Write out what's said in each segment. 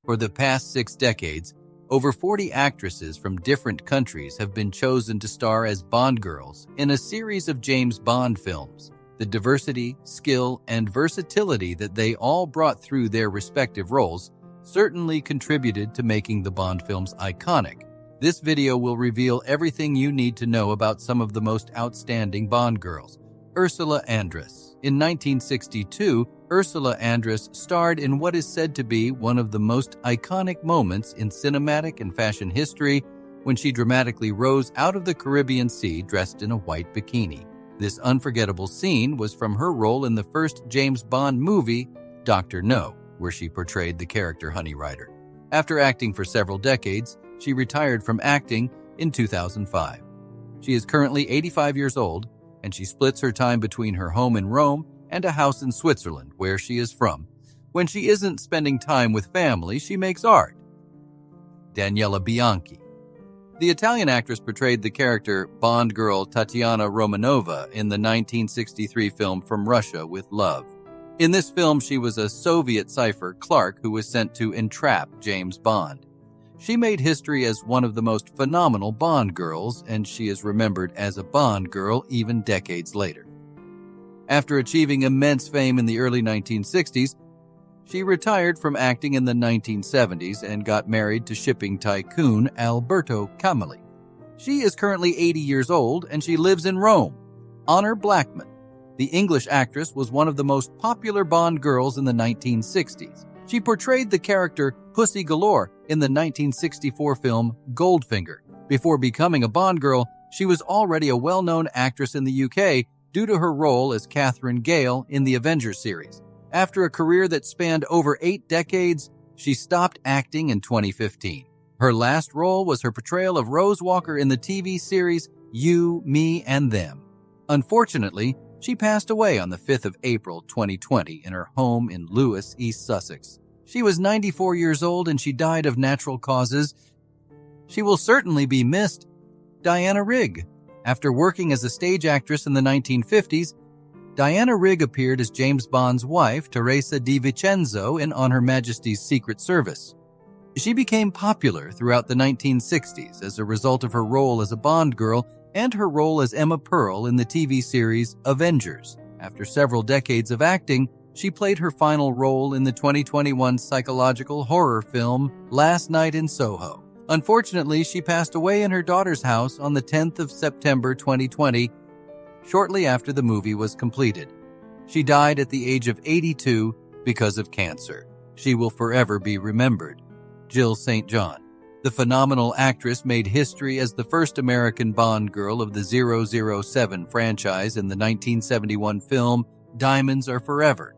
For the past 6 decades, over 40 actresses from different countries have been chosen to star as Bond girls in a series of James Bond films. The diversity, skill, and versatility that they all brought through their respective roles certainly contributed to making the Bond films iconic. This video will reveal everything you need to know about some of the most outstanding Bond girls. Ursula Andrus. In 1962, Ursula Andrus starred in what is said to be one of the most iconic moments in cinematic and fashion history when she dramatically rose out of the Caribbean Sea dressed in a white bikini. This unforgettable scene was from her role in the first James Bond movie, Dr. No, where she portrayed the character Honey Rider. After acting for several decades, she retired from acting in 2005. She is currently 85 years old, and she splits her time between her home in Rome and a house in Switzerland, where she is from. When she isn't spending time with family, she makes art. Daniela Bianchi. The Italian actress portrayed the character Bond girl Tatiana Romanova in the 1963 film From Russia with Love. In this film, she was a Soviet cipher, Clark, who was sent to entrap James Bond. She made history as one of the most phenomenal Bond girls, and she is remembered as a Bond girl even decades later. After achieving immense fame in the early 1960s, she retired from acting in the 1970s and got married to shipping tycoon Alberto Camilli. She is currently 80 years old and she lives in Rome. Honor Blackman. The English actress was one of the most popular Bond girls in the 1960s. She portrayed the character Pussy Galore in the 1964 film Goldfinger. Before becoming a Bond girl, she was already a well-known actress in the UK due to her role as Catherine Gale in the Avengers series. After a career that spanned over 8 decades, she stopped acting in 2015. Her last role was her portrayal of Rose Walker in the TV series You, Me, and Them. Unfortunately, she passed away on the 5th of April 2020 in her home in Lewes, East Sussex. She was 94 years old and she died of natural causes. She will certainly be missed. Diana Rigg. After working as a stage actress in the 1950s, Diana Rigg appeared as James Bond's wife, Teresa Di Vincenzo, in On Her Majesty's Secret Service. She became popular throughout the 1960s as a result of her role as a Bond girl and her role as Emma Pearl in the TV series Avengers. After several decades of acting, she played her final role in the 2021 psychological horror film Last Night in Soho. Unfortunately, she passed away in her daughter's house on the 10th of September 2020, shortly after the movie was completed. She died at the age of 82 because of cancer. She will forever be remembered. Jill St. John. The phenomenal actress made history as the first American Bond girl of the 007 franchise in the 1971 film Diamonds Are Forever.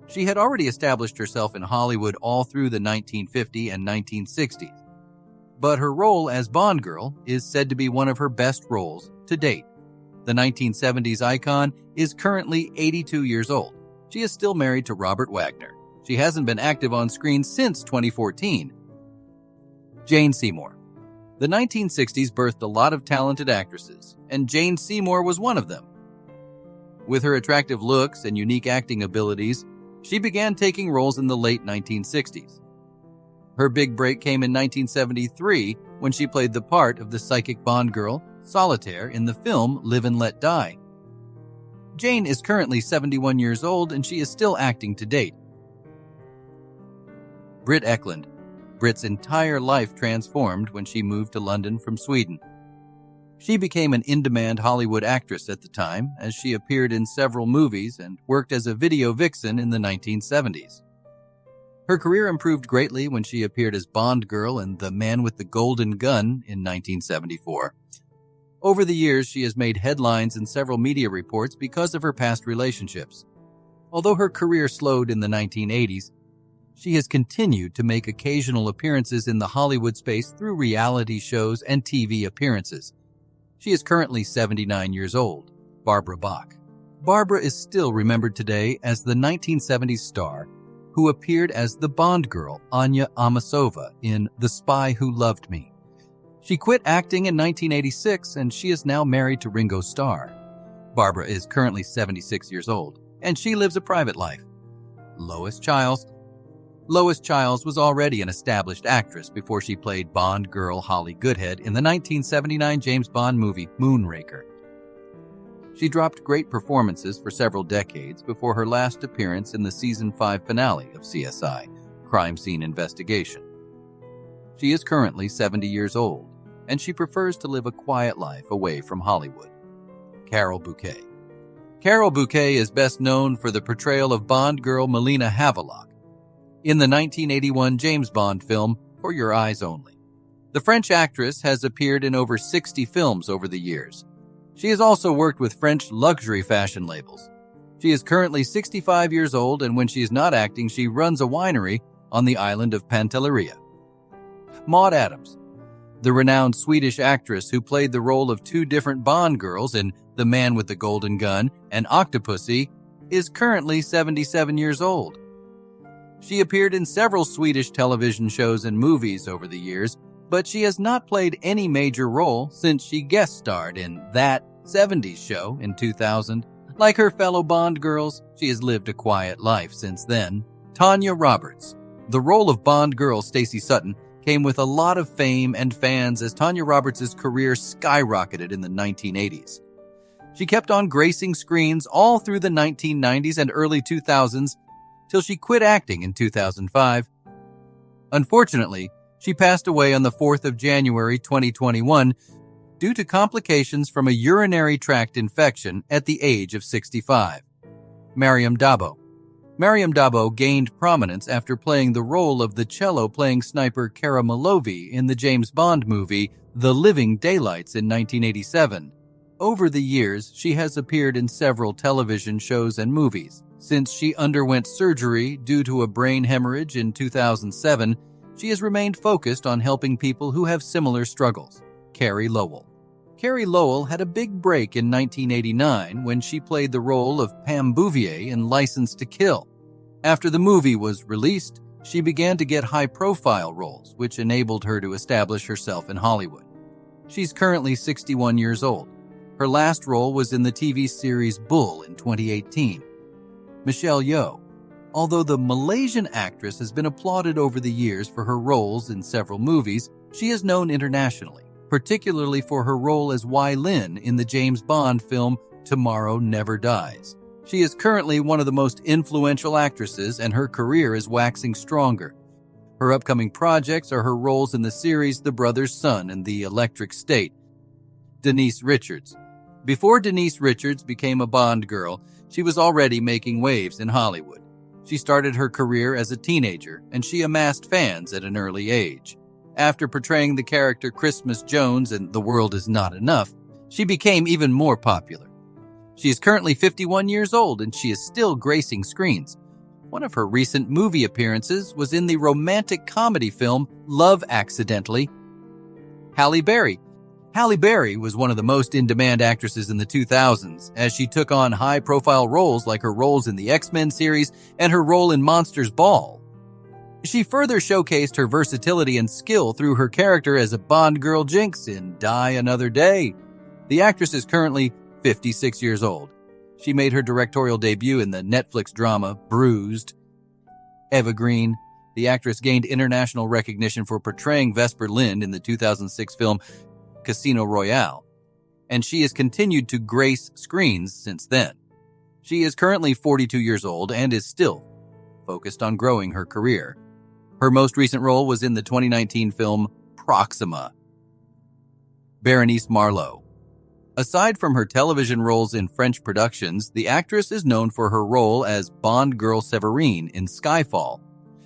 She had already established herself in Hollywood all through the 1950s and 1960s. But her role as Bond girl is said to be one of her best roles to date. The 1970s icon is currently 82 years old. She is still married to Robert Wagner. She hasn't been active on screen since 2014. Jane Seymour. The 1960s birthed a lot of talented actresses, and Jane Seymour was one of them. With her attractive looks and unique acting abilities, she began taking roles in the late 1960s. Her big break came in 1973 when she played the part of the psychic Bond girl, Solitaire, in the film Live and Let Die. Jane is currently 71 years old and she is still acting to date. Brit Eklund. Brit's entire life transformed when she moved to London from Sweden. She became an in-demand Hollywood actress at the time, as she appeared in several movies and worked as a video vixen in the 1970s. Her career improved greatly when she appeared as Bond girl in The Man with the Golden Gun in 1974. Over the years, she has made headlines in several media reports because of her past relationships. Although her career slowed in the 1980s, she has continued to make occasional appearances in the Hollywood space through reality shows and TV appearances. She is currently 79 years old. Barbara Bach. Barbara is still remembered today as the 1970s star who appeared as the Bond girl Anya Amasova in The Spy Who Loved Me. She quit acting in 1986 and she is now married to Ringo Starr. Barbara is currently 76 years old and she lives a private life. Lois Chiles. Lois Chiles was already an established actress before she played Bond girl Holly Goodhead in the 1979 James Bond movie Moonraker. She dropped great performances for several decades before her last appearance in the season 5 finale of CSI, Crime Scene Investigation. She is currently 70 years old, and she prefers to live a quiet life away from Hollywood. Carol Bouquet. Carol Bouquet is best known for the portrayal of Bond girl Melina Havelock in the 1981 James Bond film For Your Eyes Only. The French actress has appeared in over 60 films over the years. She has also worked with French luxury fashion labels. She is currently 65 years old, and when she is not acting, she runs a winery on the island of Pantelleria. Maud Adams. The renowned Swedish actress who played the role of two different Bond girls in The Man with the Golden Gun and Octopussy is currently 77 years old. She appeared in several Swedish television shows and movies over the years, but she has not played any major role since she guest starred in That 70s Show in 2000. Like her fellow Bond girls, she has lived a quiet life since then. Tanya Roberts. The role of Bond girl Stacey Sutton came with a lot of fame and fans as Tanya Roberts' career skyrocketed in the 1980s. She kept on gracing screens all through the 1990s and early 2000s till she quit acting in 2005. Unfortunately, she passed away on the 4th of January 2021 due to complications from a urinary tract infection at the age of 65. Mariam Dabo. Mariam Dabo gained prominence after playing the role of the cello-playing sniper Kara Malovi in the James Bond movie The Living Daylights in 1987. Over the years, she has appeared in several television shows and movies. Since she underwent surgery due to a brain hemorrhage in 2007, she has remained focused on helping people who have similar struggles. Carrie Lowell. Carrie Lowell had a big break in 1989 when she played the role of Pam Bouvier in License to Kill. After the movie was released, she began to get high-profile roles, which enabled her to establish herself in Hollywood. She's currently 61 years old. Her last role was in the TV series Bull in 2018. Michelle Yeoh. Although the Malaysian actress has been applauded over the years for her roles in several movies, she is known internationally, particularly for her role as Wai Lin in the James Bond film Tomorrow Never Dies. She is currently one of the most influential actresses, and her career is waxing stronger. Her upcoming projects are her roles in the series The Brother's Son and The Electric State. Denise Richards. Before Denise Richards became a Bond girl, she was already making waves in Hollywood. She started her career as a teenager, and she amassed fans at an early age. After portraying the character Christmas Jones in The World Is Not Enough, she became even more popular. She is currently 51 years old, and she is still gracing screens. One of her recent movie appearances was in the romantic comedy film Love Accidentally. Halle Berry. Halle Berry was one of the most in-demand actresses in the 2000s, as she took on high-profile roles like her roles in the X-Men series and her role in Monsters Ball. She further showcased her versatility and skill through her character as a Bond girl Jinx in Die Another Day. The actress is currently 56 years old. She made her directorial debut in the Netflix drama Bruised. Eva Green. The actress gained international recognition for portraying Vesper Lynd in the 2006 film Casino Royale, and she has continued to grace screens since then. She is currently 42 years old and is still focused on growing her career. Her most recent role was in the 2019 film Proxima. Berenice Martel. Aside from her television roles in French productions, the actress is known for her role as Bond girl Séverine in Skyfall.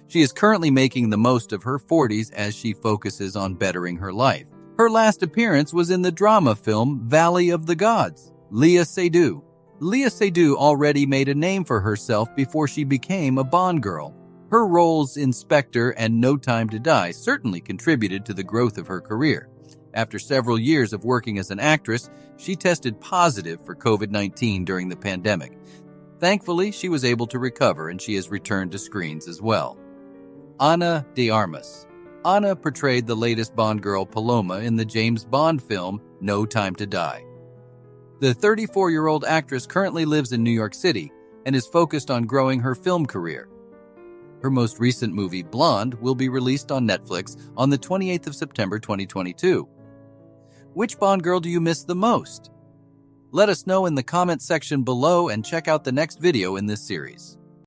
She is currently making the most of her 40s as she focuses on bettering her life. Her last appearance was in the drama film Valley of the Gods. Léa Seydoux. Léa Seydoux already made a name for herself before she became a Bond girl. Her roles in Spectre and No Time to Die certainly contributed to the growth of her career. After several years of working as an actress, she tested positive for COVID-19 during the pandemic. Thankfully, she was able to recover, and she has returned to screens as well. Ana de Armas. Ana portrayed the latest Bond girl Paloma in the James Bond film No Time to Die. The 34-year-old actress currently lives in New York City and is focused on growing her film career. Her most recent movie, Blonde, will be released on Netflix on the 28th of September 2022. Which Bond girl do you miss the most? Let us know in the comment section below and check out the next video in this series.